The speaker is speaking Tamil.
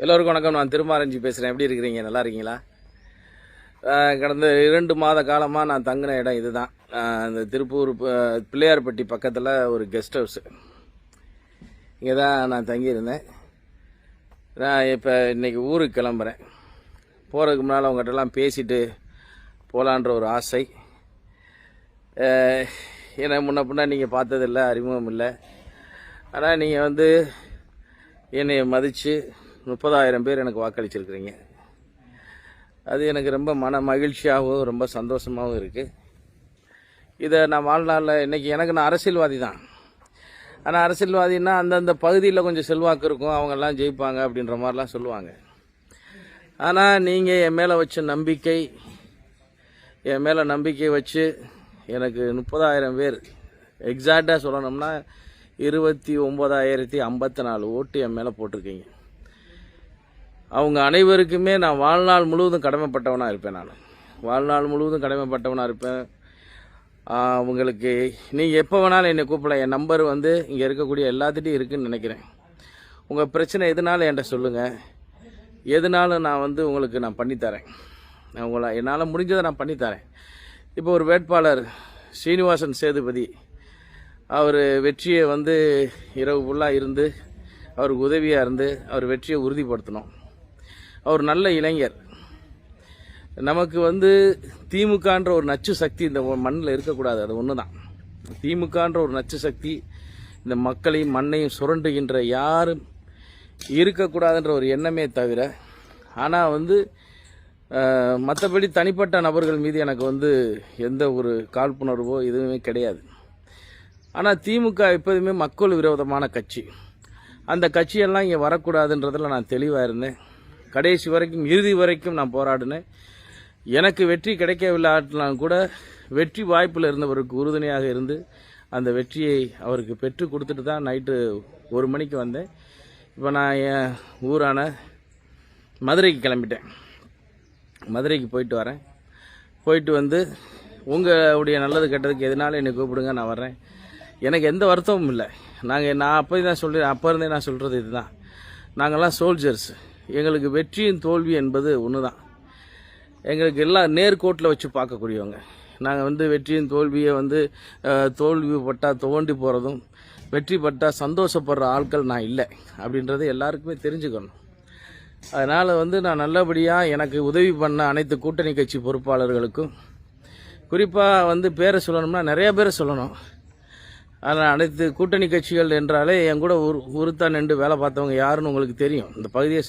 எல்லோருக்கும் வணக்கம். நான் திருமாரஞ்சி பேசுகிறேன். எப்படி இருக்கிறீங்க? நல்லா இருக்கீங்களா? கடந்த 2 மாத காலமாக நான் தங்கின இடம் இதுதான். இந்த திருப்பூர் பிள்ளையார்பட்டி பக்கத்தில் ஒரு கெஸ்ட் ஹவுஸு. இங்கே தான் நான் தங்கியிருந்தேன். நான் இப்போ இன்றைக்கி ஊருக்கு கிளம்புறேன். போகிறதுக்கு முன்னால் அவங்ககிட்டலாம் பேசிட்டு போகலான்ற ஒரு ஆசை. ஏன்னா முன்ன பின்னா நீங்கள் பார்த்ததில்லை, அறிமுகம் இல்லை. ஆனால் நீங்கள் என்னை மதித்து 30,000 பேர் எனக்கு வாக்களிச்சிருக்கிறீங்க. அது எனக்கு ரொம்ப மன மகிழ்ச்சியாகவும் ரொம்ப சந்தோஷமாகவும் இருக்குது. இதை நான் வாழ்நாளில் இன்றைக்கி நான் அரசியல்வாதி தான். ஆனால் அரசியல்வாதின்னா அந்தந்த பகுதியில் கொஞ்சம் செல்வாக்கு இருக்கும், அவங்கெல்லாம் ஜெயிப்பாங்க அப்படின்ற மாதிரிலாம் சொல்லுவாங்க. ஆனால் நீங்கள் என் மேலே வச்ச நம்பிக்கை வச்சு எனக்கு 30,000 பேர், எக்ஸாக்டாக சொல்லணும்னா 29,054 ஓட்டு என் மேலே போட்டிருக்கீங்க. அவங்க அனைவருக்குமே நான் வாழ்நாள் முழுவதும் கடமைப்பட்டவனாக இருப்பேன். அவங்களுக்கு நீங்கள் எப்போ வேணாலும் என்னை கூப்பிடலாம். என் நம்பர் இங்கே இருக்கக்கூடிய எல்லாத்துட்டையும் இருக்குதுன்னு நினைக்கிறேன். உங்கள் பிரச்சனை எதுனாலும் என்கிட்ட சொல்லுங்கள். எதுனாலும் நான் உங்களுக்கு நான் பண்ணித்தரேன். என்னால் முடிஞ்சதை நான் பண்ணித்தரேன். இப்போ ஒரு வேட்பாளர் ஸ்ரீனிவாசன் சேதுபதி, அவர் வெற்றியை இரவு ஃபுல்லாக இருந்து அவருக்கு உதவியாக இருந்து அவர் வெற்றியை உறுதிப்படுத்தணும். அவர் நல்ல இளைஞர். நமக்கு திமுகன்ற ஒரு நச்சு சக்தி இந்த மண்ணில் இருக்கக்கூடாது. அது ஒன்று தான். திமுகன்ற ஒரு நச்சு சக்தி இந்த மக்களையும் மண்ணையும் சுரண்டுகின்ற யாரும் இருக்கக்கூடாதுன்ற ஒரு எண்ணமே தவிர, ஆனால் மற்றபடி தனிப்பட்ட நபர்கள் மீது எனக்கு எந்த ஒரு காழ்ப்புணர்வோ எதுவுமே கிடையாது. ஆனால் திமுக எப்போதுமே மக்கள் விரோதமான கட்சி. அந்த கட்சியெல்லாம் இங்கே வரக்கூடாதுன்றதில் நான் தெளிவாக இருந்தேன். கடைசி வரைக்கும், இறுதி வரைக்கும் நான் போராடினேன். எனக்கு வெற்றி கிடைக்கவில்லாட்டினாலும் கூட வெற்றி வாய்ப்பில் இருந்தவருக்கு உறுதுணையாக இருந்து அந்த வெற்றியை அவருக்கு பெற்று கொடுத்துட்டு தான் நைட்டு 1 மணிக்கு வந்தேன். இப்போ நான் என் ஊரான மதுரைக்கு கிளம்பிட்டேன். மதுரைக்கு போயிட்டு வரேன். போயிட்டு உங்களுடைய நல்லது கெட்டதுக்கு எதனாலும் என்னை கூப்பிடுங்க, நான் வர்றேன். எனக்கு எந்த வருத்தமும் இல்லை. நான் அப்போ இருந்தே நான் சொல்கிறது இதுதான். நாங்கள்லாம் சோல்ஜர்ஸ். எங்களுக்கு வெற்றியும் தோல்வி என்பது ஒன்று தான். எங்களுக்கு எல்லாம் நேர்கோட்டில் வச்சு பார்க்கக்கூடியவங்க. நாங்கள் வெற்றியும் தோல்வியை தோல்வி பட்டால் துவண்டி போகிறதும், வெற்றி பட்டால் சந்தோஷப்படுற ஆட்கள் நான் இல்லை அப்படின்றது எல்லாருக்குமே தெரிஞ்சுக்கணும். அதனால் நான் நல்லபடியாக எனக்கு உதவி பண்ண அனைத்து கூட்டணி கட்சி பொறுப்பாளர்களுக்கும், குறிப்பாக பேரை சொல்லணும்னா நிறைய பேரை சொல்லணும். ஆனால் அனைத்து கூட்டணி கட்சிகள் என்றாலே என் கூட உறுத்தா நின்று வேலை பார்த்தவங்க யாருன்னு உங்களுக்கு தெரியும். இந்த பகுதியை